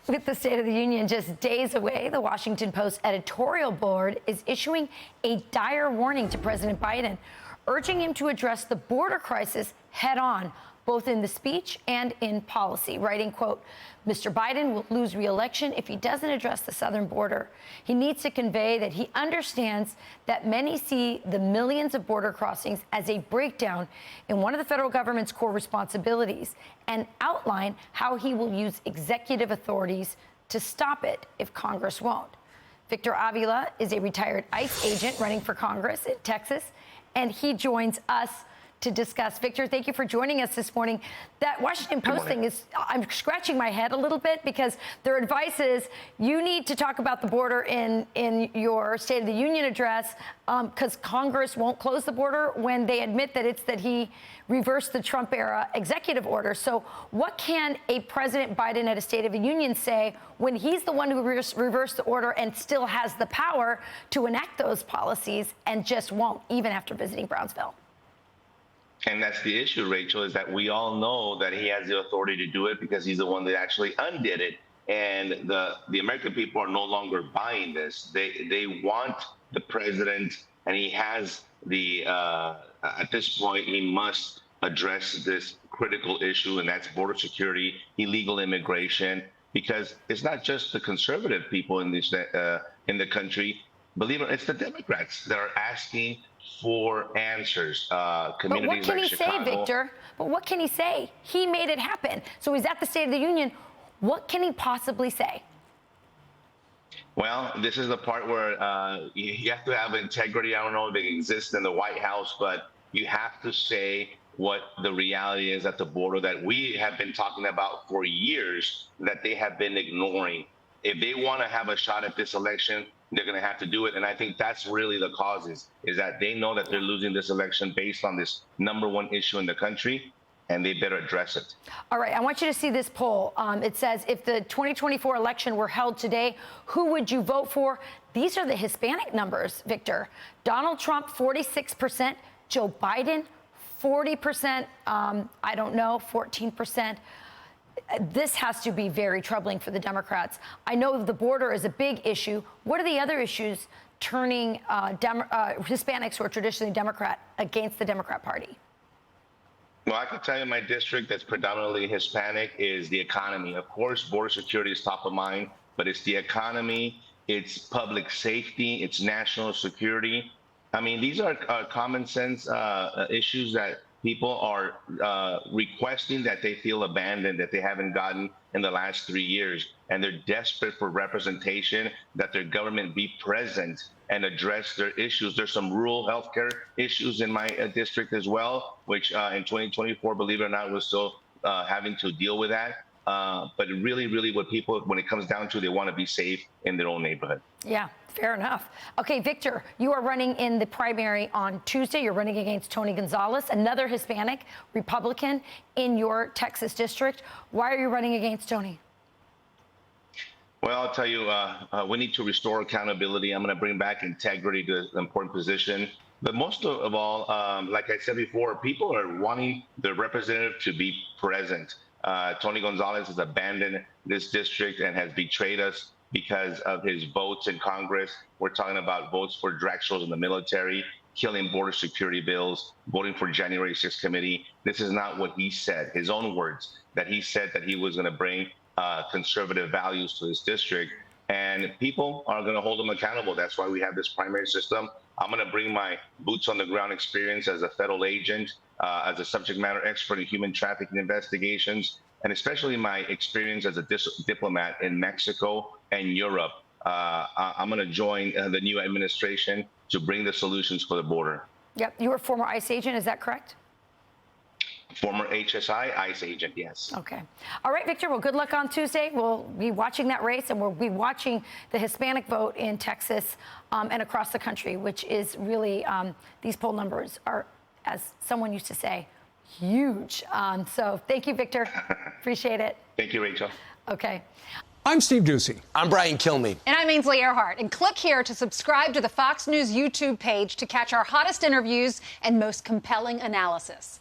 With the State of the Union just days away, the Washington Post editorial board is issuing a dire warning to President Biden, urging him to address the border crisis head on, both in the speech and in policy, writing, quote, Mr. Biden will lose re-election if he doesn't address the southern border. He needs to convey that he understands that many see the millions of border crossings as a breakdown in one of the federal government's core responsibilities and outline how he will use executive authorities to stop it if Congress won't. Victor Avila is a retired ICE agent running for Congress in Texas, and he joins us to discuss. Victor, thank you for joining us this morning. That Washington Post thing is, I'm scratching my head a little bit because their advice is you need to talk about the border in your State of the Union address because Congress won't close the border when they admit that it's that he reversed the Trump era executive order. So what can a President Biden at a State of the Union say when he's the one who reversed the order and still has the power to enact those policies and just won't, even after visiting Brownsville? And that's the issue, Rachel, is that we all know that he has the authority to do it because he's the one that actually undid it. And the American people are no longer buying this. They want the president, and he has the, at this point, he must address this critical issue, and that's border security, illegal immigration, because it's not just the conservative people in this in the country. Believe it, it's the Democrats that are asking for answers. But what can he say, Victor? But what can he say? He made it happen. So he's at the State of the Union. What can he possibly say? Well, this is the part where you have to have integrity. I don't know if it exists in the White House, but you have to say what the reality is at the border that we have been talking about for years that they have been ignoring. If they want to have a shot at this election, they're going to have to do it. And I think that's really the cause is that they know that they're losing this election based on this #1 issue in the country, and they better address it. All right. I want you to see this poll. It says, if the 2024 election were held today, who would you vote for? These are the Hispanic numbers, Victor. Donald Trump, 46%. Joe Biden, 40%. I don't know, 14%. This has to be very troubling for the Democrats. I know the border is a big issue. What are the other issues turning Hispanics who are traditionally Democrat against the Democrat Party? Well, I can tell you my district that's predominantly Hispanic is the economy. Of course, border security is top of mind, but it's the economy, it's public safety, it's national security. I mean, these are common sense issues that people are requesting, that they feel abandoned, that they haven't gotten in the last 3 years. And they're desperate for representation, that their government be present and address their issues. There's some rural healthcare issues in my district as well, which in 2024, believe it or not, we're still having to deal with that. But really what people, when it comes down to, they want to be safe in their own neighborhood. Yeah, fair enough. Okay, Victor, you are running in the primary on Tuesday. You're running against Tony Gonzalez, another Hispanic Republican in your Texas district. Why are you running against Tony? Well, I'll tell you, we need to restore accountability. I'm going to bring back integrity to an important position. But most of all, like I said before, people are wanting their representative to be present. Tony Gonzalez has abandoned this district and has betrayed us because of his votes in Congress. We're talking about votes for drag shows in the military, killing border security bills, voting for January 6th committee. This is not what he said, his own words, that he said that he was going to bring conservative values to his district. And people are going to hold him accountable. That's why we have this primary system. I'm going to bring my boots on the ground experience as a federal agent, as a subject matter expert in human trafficking investigations, and especially my experience as a diplomat in Mexico and Europe. I'm going to join the new administration to bring the solutions for the border. Yep. You were a former ICE agent, is that correct? Former HSI ICE agent, yes. Okay. All right, Victor. Well, good luck on Tuesday. We'll be watching that race, and we'll be watching the Hispanic vote in Texas and across the country, which is really, these poll numbers are, as someone used to say, huge. So thank you, Victor. Appreciate it. Thank you, Rachel. Okay. I'm Steve Doocy. I'm Brian Kilmeade. And I'm Ainsley Earhart. And click here to subscribe to the Fox News YouTube page to catch our hottest interviews and most compelling analysis.